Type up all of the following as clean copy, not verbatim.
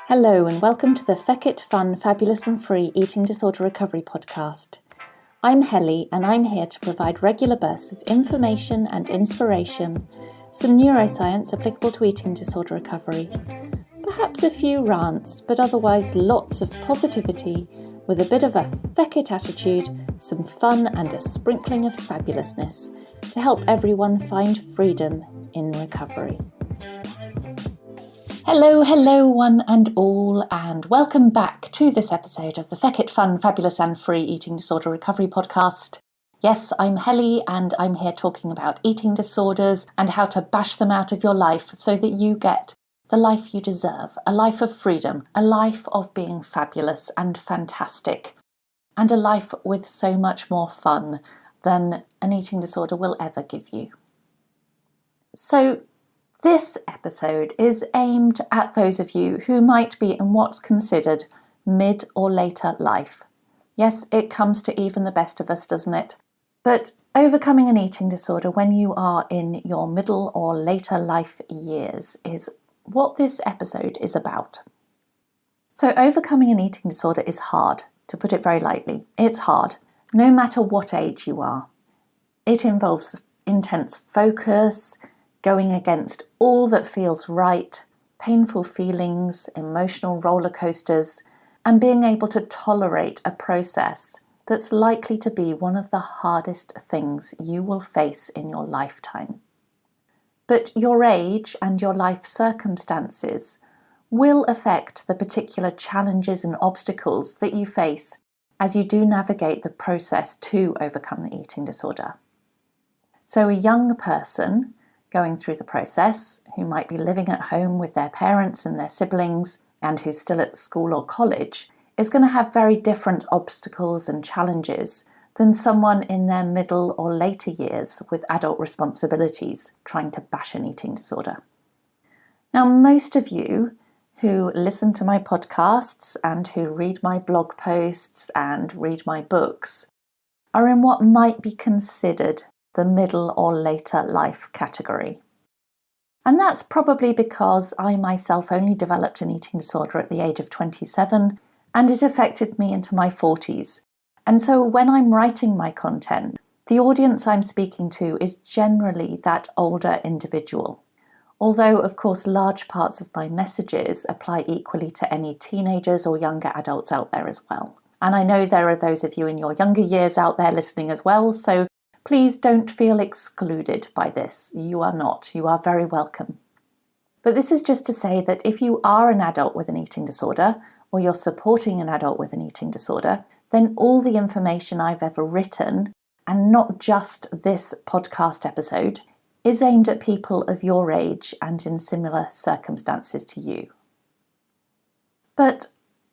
Hello and welcome to the Feck It Fun, Fabulous and Free Eating Disorder Recovery podcast. I'm Helly and I'm here to provide regular bursts of information and inspiration, some neuroscience applicable to eating disorder recovery, perhaps a few rants, but otherwise lots of positivity with a bit of a feck it attitude, some fun and a sprinkling of fabulousness to help everyone find freedom in recovery. Hello one and all, and welcome back to this episode of the Feck It Fun, Fabulous and Free Eating Disorder Recovery podcast. Yes, I'm Helly and I'm here talking about eating disorders and how to bash them out of your life so that you get the life you deserve, a life of freedom, a life of being fabulous and fantastic, and a life with so much more fun than an eating disorder will ever give you. So, this episode is aimed at those of you who might be in what's considered mid or later life. Yes, it comes to even the best of us, doesn't it? But overcoming an eating disorder when you are in your middle or later life years is what this episode is about. So overcoming an eating disorder is hard, to put it very lightly. It's hard, no matter what age you are. It involves intense focus, going against all that feels right, painful feelings, emotional roller coasters, and being able to tolerate a process that's likely to be one of the hardest things you will face in your lifetime. But your age and your life circumstances will affect the particular challenges and obstacles that you face as you do navigate the process to overcome the eating disorder. So a young person going through the process, who might be living at home with their parents and their siblings, and who's still at school or college, is going to have very different obstacles and challenges than someone in their middle or later years with adult responsibilities trying to bash an eating disorder. Now, most of you who listen to my podcasts and who read my blog posts and read my books are in what might be considered the middle or later life category. And that's probably because I myself only developed an eating disorder at the age of 27, and it affected me into my 40s. And so when I'm writing my content, the audience I'm speaking to is generally that older individual. Although, of course, large parts of my messages apply equally to any teenagers or younger adults out there as well. And I know there are those of you in your younger years out there listening as well, so please don't feel excluded by this. You are not. You are very welcome. But this is just to say that if you are an adult with an eating disorder, or you're supporting an adult with an eating disorder, then all the information I've ever written, and not just this podcast episode, is aimed at people of your age and in similar circumstances to you. But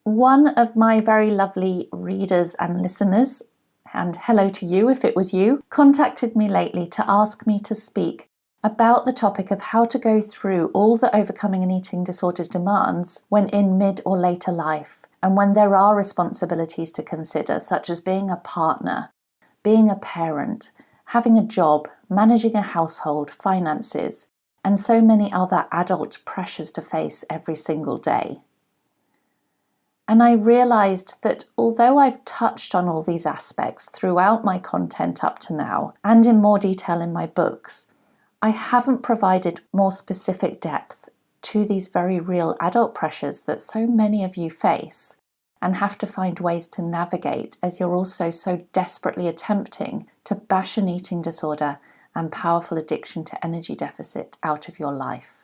one of my very lovely readers and listeners, and hello to you if it was you, contacted me lately to ask me to speak about the topic of how to go through all the overcoming an eating disorder demands when in mid or later life, and when there are responsibilities to consider, such as being a partner, being a parent, having a job, managing a household, finances, and so many other adult pressures to face every single day. And I realised that although I've touched on all these aspects throughout my content up to now, and in more detail in my books, I haven't provided more specific depth to these very real adult pressures that so many of you face and have to find ways to navigate as you're also so desperately attempting to bash an eating disorder and powerful addiction to energy deficit out of your life.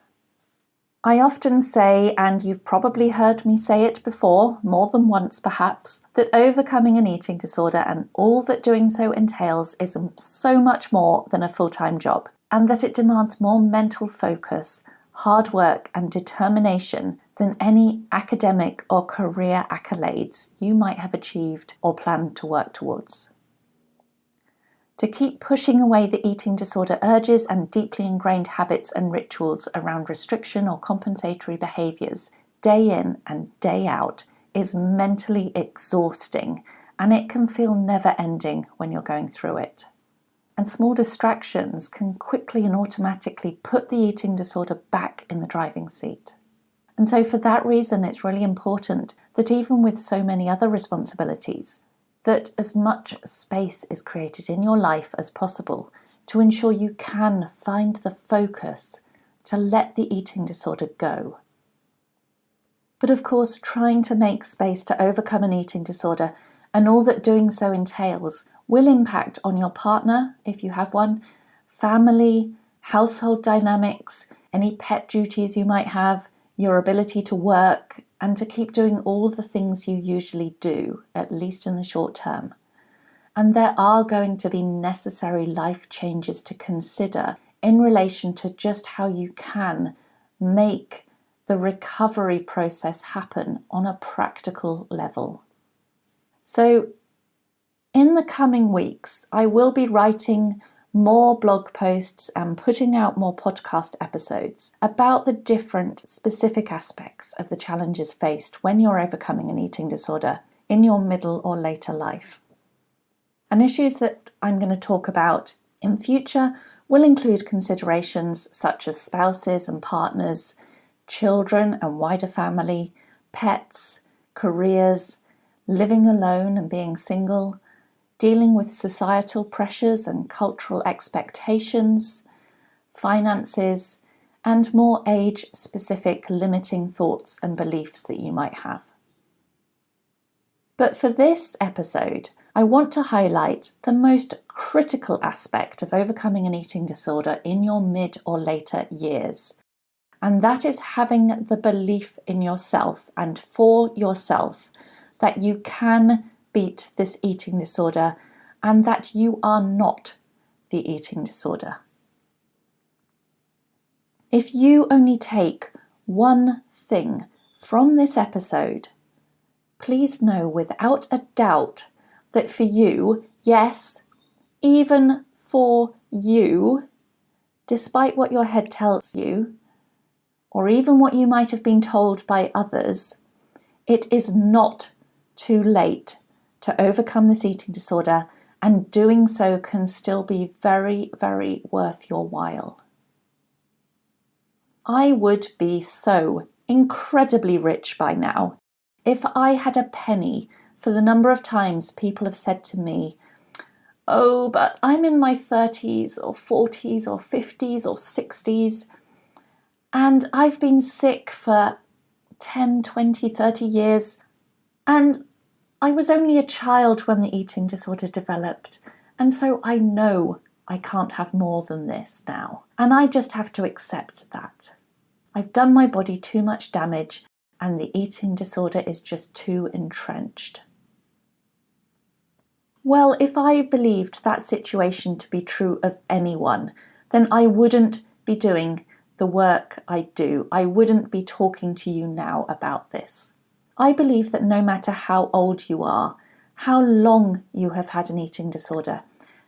I often say, and you've probably heard me say it before, more than once perhaps, that overcoming an eating disorder and all that doing so entails is so much more than a full-time job, and that it demands more mental focus, hard work and determination than any academic or career accolades you might have achieved or planned to work towards. To keep pushing away the eating disorder urges and deeply ingrained habits and rituals around restriction or compensatory behaviours day in and day out is mentally exhausting, and it can feel never-ending when you're going through it. And small distractions can quickly and automatically put the eating disorder back in the driving seat. And so for that reason, it's really important that even with so many other responsibilities, that as much space is created in your life as possible to ensure you can find the focus to let the eating disorder go. But of course, trying to make space to overcome an eating disorder and all that doing so entails will impact on your partner, if you have one, family, household dynamics, any pet duties you might have, your ability to work, and to keep doing all the things you usually do, at least in the short term. And there are going to be necessary life changes to consider in relation to just how you can make the recovery process happen on a practical level. So, in the coming weeks, I will be writing more blog posts and putting out more podcast episodes about the different specific aspects of the challenges faced when you're overcoming an eating disorder in your middle or later life. And issues that I'm going to talk about in future will include considerations such as spouses and partners, children and wider family, pets, careers, living alone and being single, dealing with societal pressures and cultural expectations, finances, and more age-specific limiting thoughts and beliefs that you might have. But for this episode, I want to highlight the most critical aspect of overcoming an eating disorder in your mid or later years, and that is having the belief in yourself and for yourself that you can beat this eating disorder and that you are not the eating disorder. If you only take one thing from this episode, please know without a doubt that for you, yes, even for you, despite what your head tells you, or even what you might have been told by others, it is not too late to overcome this eating disorder, and doing so can still be very, very worth your while. I would be so incredibly rich by now if I had a penny for the number of times people have said to me, "Oh, but I'm in my 30s or 40s or 50s or 60s, and I've been sick for 10, 20, 30 years, and I was only a child when the eating disorder developed, and so I know I can't have more than this now, and I just have to accept that. I've done my body too much damage, and the eating disorder is just too entrenched." Well, if I believed that situation to be true of anyone, then I wouldn't be doing the work I do. I wouldn't be talking to you now about this. I believe that no matter how old you are, how long you have had an eating disorder,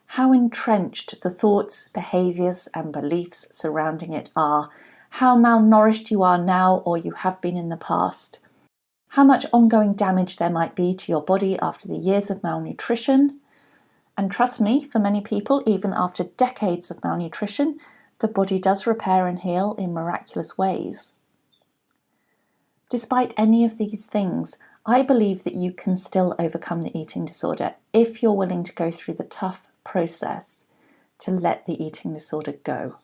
how entrenched the thoughts, behaviours and beliefs surrounding it are, how malnourished you are now or you have been in the past, how much ongoing damage there might be to your body after the years of malnutrition, and trust me, for many people, even after decades of malnutrition, the body does repair and heal in miraculous ways. Despite any of these things, I believe that you can still overcome the eating disorder if you're willing to go through the tough process to let the eating disorder go.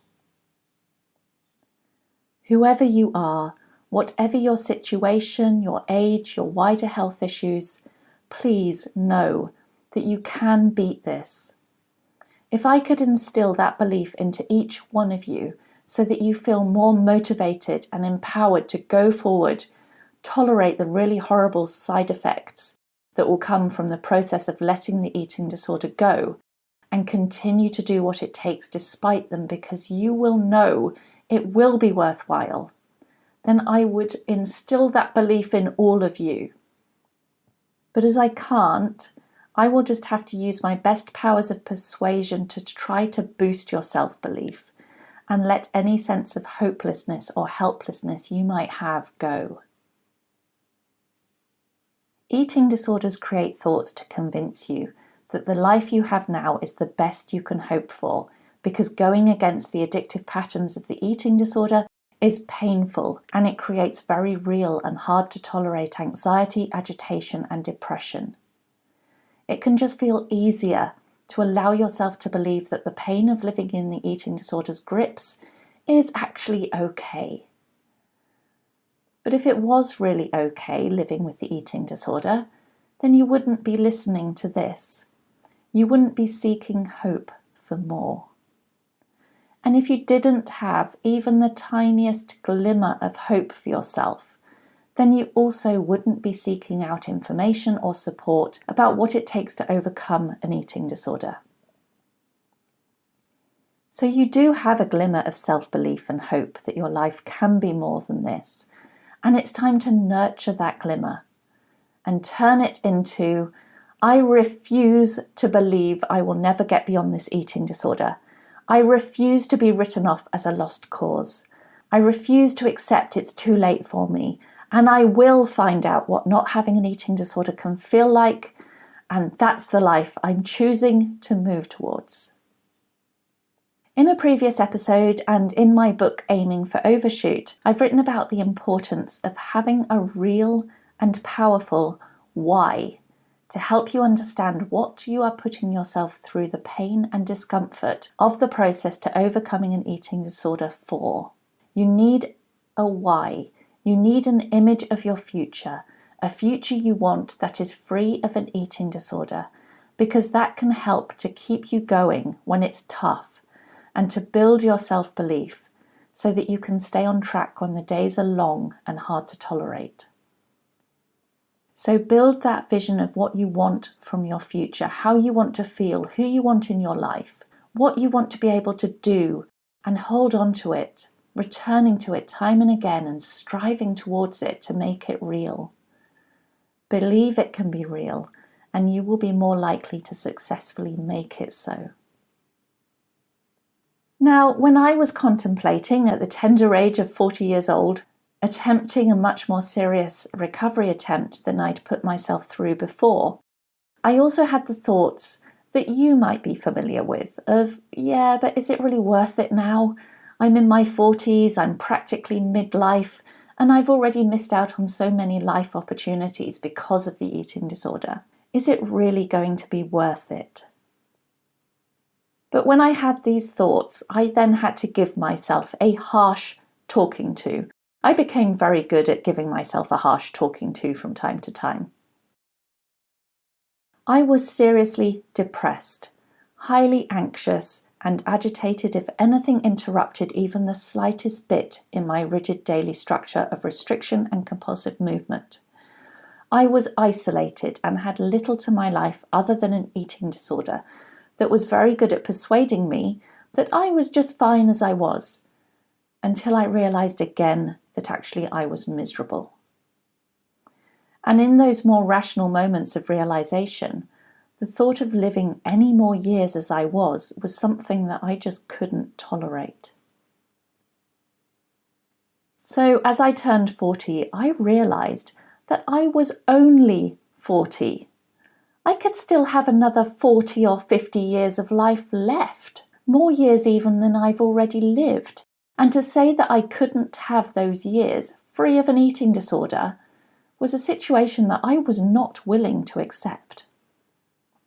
Whoever you are, whatever your situation, your age, your wider health issues, please know that you can beat this. If I could instill that belief into each one of you so that you feel more motivated and empowered to go forward, tolerate the really horrible side effects that will come from the process of letting the eating disorder go, and continue to do what it takes despite them, because you will know it will be worthwhile, then I would instill that belief in all of you. But as I can't, I will just have to use my best powers of persuasion to try to boost your self-belief and let any sense of hopelessness or helplessness you might have go. Eating disorders create thoughts to convince you that the life you have now is the best you can hope for, because going against the addictive patterns of the eating disorder is painful, and it creates very real and hard to tolerate anxiety, agitation, and depression. It can just feel easier to allow yourself to believe that the pain of living in the eating disorder's grips is actually okay. But if it was really okay living with the eating disorder, then you wouldn't be listening to this. You wouldn't be seeking hope for more. And if you didn't have even the tiniest glimmer of hope for yourself, then you also wouldn't be seeking out information or support about what it takes to overcome an eating disorder. So you do have a glimmer of self-belief and hope that your life can be more than this. And it's time to nurture that glimmer and turn it into, I refuse to believe I will never get beyond this eating disorder. I refuse to be written off as a lost cause. I refuse to accept it's too late for me. And I will find out what not having an eating disorder can feel like. And that's the life I'm choosing to move towards. In a previous episode and in my book Aiming for Overshoot, I've written about the importance of having a real and powerful why to help you understand what you are putting yourself through the pain and discomfort of the process to overcoming an eating disorder for. You need a why. You need an image of your future, a future you want that is free of an eating disorder, because that can help to keep you going when it's tough and to build your self-belief so that you can stay on track when the days are long and hard to tolerate. So build that vision of what you want from your future, how you want to feel, who you want in your life, what you want to be able to do, and hold on to it, returning to it time and again and striving towards it to make it real. Believe it can be real, and you will be more likely to successfully make it so. Now, when I was contemplating at the tender age of 40 years old, attempting a much more serious recovery attempt than I'd put myself through before, I also had the thoughts that you might be familiar with of, yeah, but is it really worth it now? I'm in my 40s, I'm practically midlife, and I've already missed out on so many life opportunities because of the eating disorder. Is it really going to be worth it? But when I had these thoughts, I then had to give myself a harsh talking to. I became very good at giving myself a harsh talking to from time to time. I was seriously depressed, highly anxious, and agitated if anything interrupted even the slightest bit in my rigid daily structure of restriction and compulsive movement. I was isolated and had little to my life other than an eating disorder that was very good at persuading me that I was just fine as I was, until I realised again that actually I was miserable. And in those more rational moments of realisation, the thought of living any more years as I was something that I just couldn't tolerate. So as I turned 40, I realised that I was only 40. I could still have another 40 or 50 years of life left, more years even than I've already lived. And to say that I couldn't have those years free of an eating disorder was a situation that I was not willing to accept.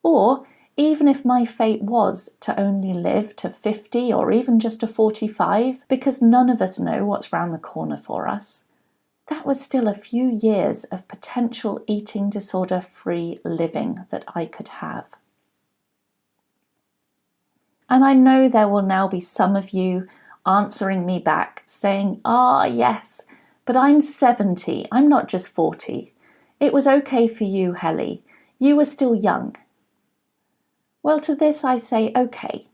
Or even if my fate was to only live to 50 or even just to 45, because none of us know what's round the corner for us, that was still a few years of potential eating disorder-free living that I could have. And I know there will now be some of you answering me back saying, yes, but I'm 70, I'm not just 40. It was okay for you, Helly. You were still young. Well, to this I say, okay,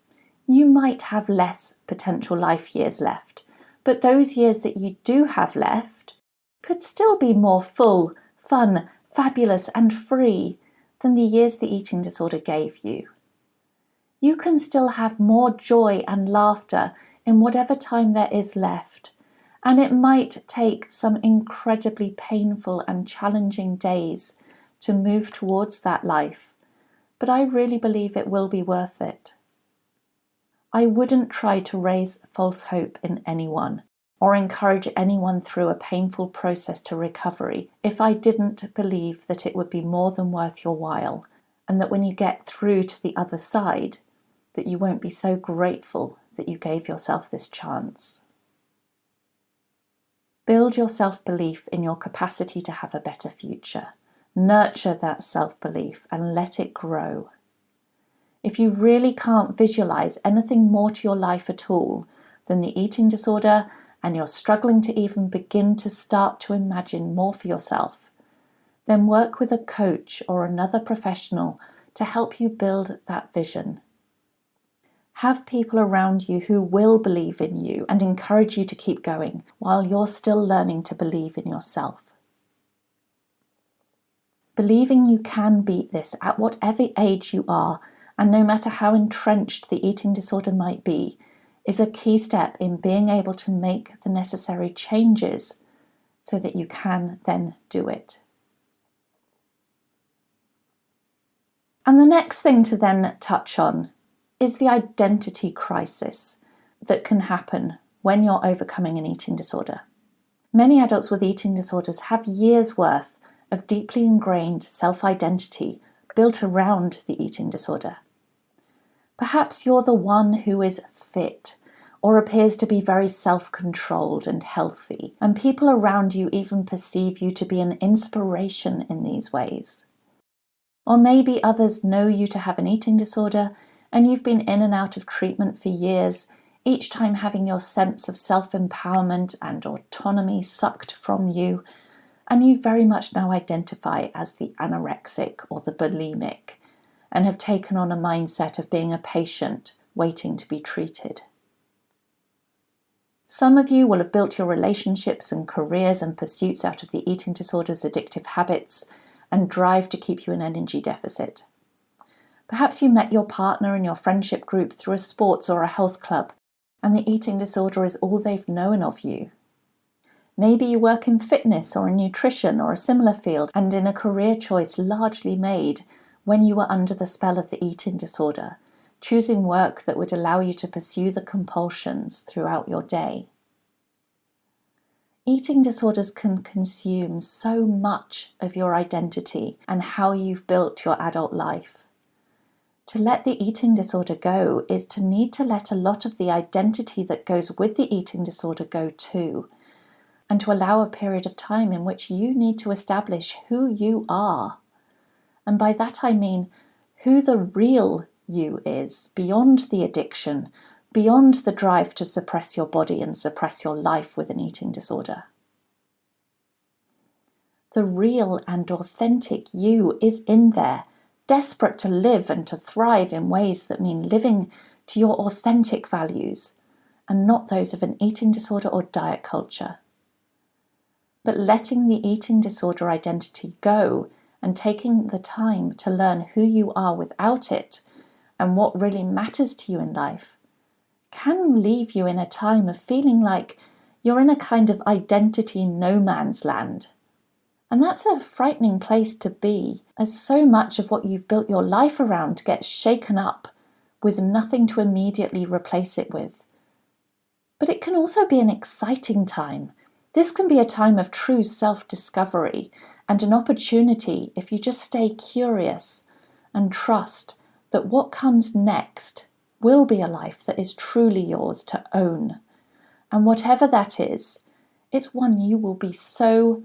you might have less potential life years left, but those years that you do have left could still be more full, fun, fabulous and free than the years the eating disorder gave you. You can still have more joy and laughter in whatever time there is left, and it might take some incredibly painful and challenging days to move towards that life, but I really believe it will be worth it. I wouldn't try to raise false hope in anyone, or encourage anyone through a painful process to recovery if I didn't believe that it would be more than worth your while, and that when you get through to the other side, that you won't be so grateful that you gave yourself this chance. Build your self-belief in your capacity to have a better future. Nurture that self-belief and let it grow. If you really can't visualize anything more to your life at all than the eating disorder, and you're struggling to even begin to start to imagine more for yourself, then work with a coach or another professional to help you build that vision. Have people around you who will believe in you and encourage you to keep going while you're still learning to believe in yourself. Believing you can beat this at whatever age you are, and no matter how entrenched the eating disorder might be, is a key step in being able to make the necessary changes so that you can then do it. And the next thing to then touch on is the identity crisis that can happen when you're overcoming an eating disorder. Many adults with eating disorders have years' worth of deeply ingrained self-identity built around the eating disorder. Perhaps you're the one who is fit or appears to be very self-controlled and healthy, and people around you even perceive you to be an inspiration in these ways. Or maybe others know you to have an eating disorder and you've been in and out of treatment for years, each time having your sense of self-empowerment and autonomy sucked from you, and you very much now identify as the anorexic or the bulimic, and have taken on a mindset of being a patient waiting to be treated. Some of you will have built your relationships and careers and pursuits out of the eating disorder's addictive habits and drive to keep you in energy deficit. Perhaps you met your partner in your friendship group through a sports or a health club, and the eating disorder is all they've known of you. Maybe you work in fitness or in nutrition or a similar field, and in a career choice largely made when you were under the spell of the eating disorder, choosing work that would allow you to pursue the compulsions throughout your day. Eating disorders can consume so much of your identity and how you've built your adult life. To let the eating disorder go is to need to let a lot of the identity that goes with the eating disorder go too, and to allow a period of time in which you need to establish who you are. And by that I mean who the real you is, beyond the addiction, beyond the drive to suppress your body and suppress your life with an eating disorder. The real and authentic you is in there, desperate to live and to thrive in ways that mean living to your authentic values, and not those of an eating disorder or diet culture. But letting the eating disorder identity go and taking the time to learn who you are without it and what really matters to you in life can leave you in a time of feeling like you're in a kind of identity no man's land. And that's a frightening place to be, as so much of what you've built your life around gets shaken up with nothing to immediately replace it with. But it can also be an exciting time. This can be a time of true self-discovery and an opportunity if you just stay curious and trust that what comes next will be a life that is truly yours to own. And whatever that is, it's one you will be so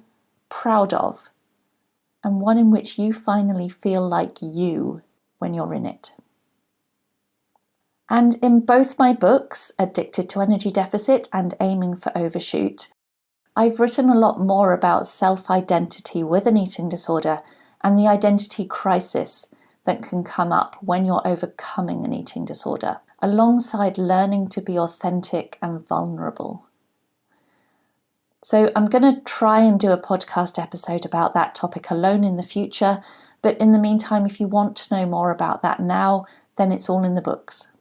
proud of, and one in which you finally feel like you when you're in it. And in both my books, Addicted to Energy Deficit and Aiming for Overshoot, I've written a lot more about self-identity with an eating disorder and the identity crisis that can come up when you're overcoming an eating disorder, alongside learning to be authentic and vulnerable. So I'm going to try and do a podcast episode about that topic alone in the future, but in the meantime, if you want to know more about that now, then it's all in the books.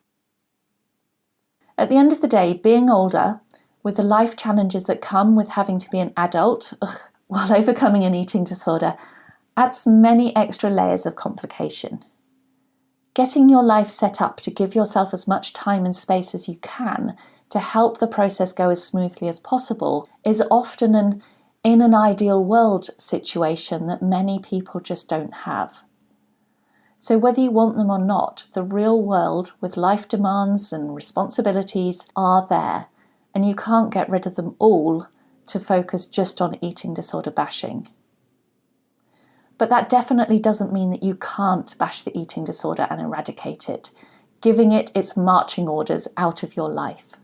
At the end of the day, being older, with the life challenges that come with having to be an adult while overcoming an eating disorder, adds many extra layers of complication. Getting your life set up to give yourself as much time and space as you can to help the process go as smoothly as possible is often an in an ideal world situation that many people just don't have. So whether you want them or not, the real world with life demands and responsibilities are there, and you can't get rid of them all to focus just on eating disorder bashing. But that definitely doesn't mean that you can't bash the eating disorder and eradicate it, giving it its marching orders out of your life.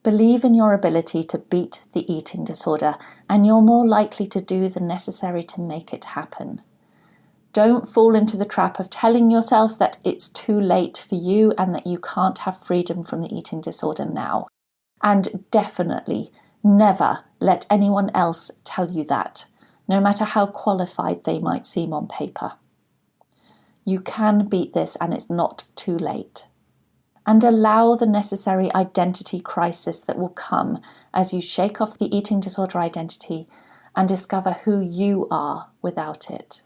Believe in your ability to beat the eating disorder, and you're more likely to do the necessary to make it happen. Don't fall into the trap of telling yourself that it's too late for you and that you can't have freedom from the eating disorder now. And definitely never let anyone else tell you that, no matter how qualified they might seem on paper. You can beat this, and it's not too late. And allow the necessary identity crisis that will come as you shake off the eating disorder identity and discover who you are without it.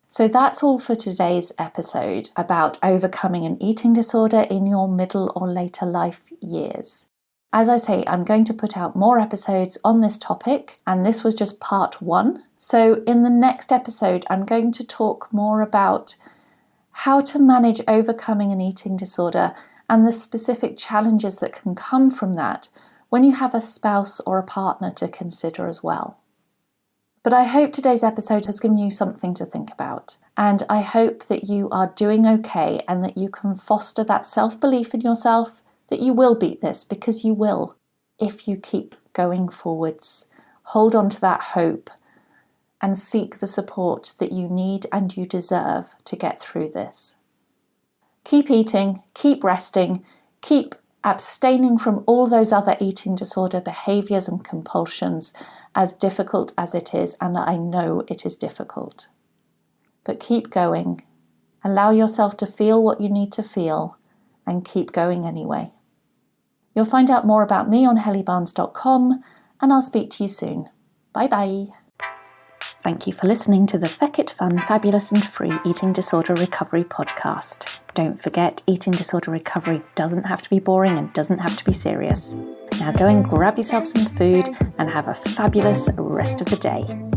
So that's all for today's episode about overcoming an eating disorder in your middle or later life years. As I say, I'm going to put out more episodes on this topic, and this was just part 1. So in the next episode, I'm going to talk more about how to manage overcoming an eating disorder and the specific challenges that can come from that when you have a spouse or a partner to consider as well. But I hope today's episode has given you something to think about, and I hope that you are doing okay and that you can foster that self-belief in yourself that you will beat this, because you will, if you keep going forwards. Hold on to that hope and seek the support that you need and you deserve to get through this. Keep eating, keep resting, keep abstaining from all those other eating disorder behaviours and compulsions, as difficult as it is, and I know it is difficult. But keep going. Allow yourself to feel what you need to feel and keep going anyway. You'll find out more about me on hellybarnes.com, and I'll speak to you soon. Bye bye. Thank you for listening to the Feck It Fun, Fabulous and Free Eating Disorder Recovery podcast. Don't forget, eating disorder recovery doesn't have to be boring and doesn't have to be serious. Now go and grab yourself some food and have a fabulous rest of the day.